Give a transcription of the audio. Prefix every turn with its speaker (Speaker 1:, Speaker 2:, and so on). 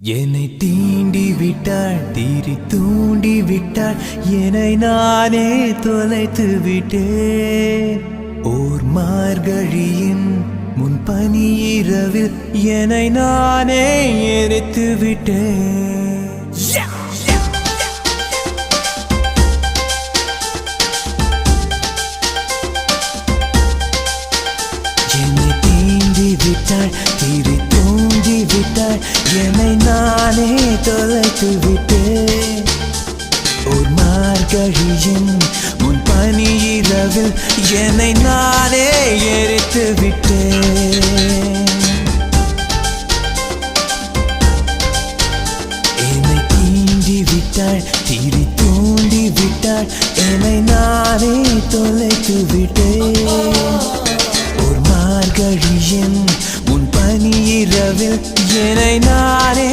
Speaker 1: என்னை தீண்டி விட்டாள் தீரி தூண்டி விட்டாள் என்னை நானே தொலைத்து விட்டேன். ஓர் மார்கழியின் முன்பனி இரவில் என்னை நானே எரித்து விட்டேன். என்னை தீண்டி விட்டாள் தீரி தூண்டி விட்டாள் என்னை நானே தொலைத்து விட்டேன். ஒரு மார்கழியின் முன்பனி இரவில் என்னை நானே எரித்து விட்டேன். என்னை தீண்டி விட்டாள் தீரி தூண்டி விட்டாள் என்னை நானே தொலைத்து விட்டேன். ஒரு மார்கழியின் முன்பனி இரவில் என்னை நானே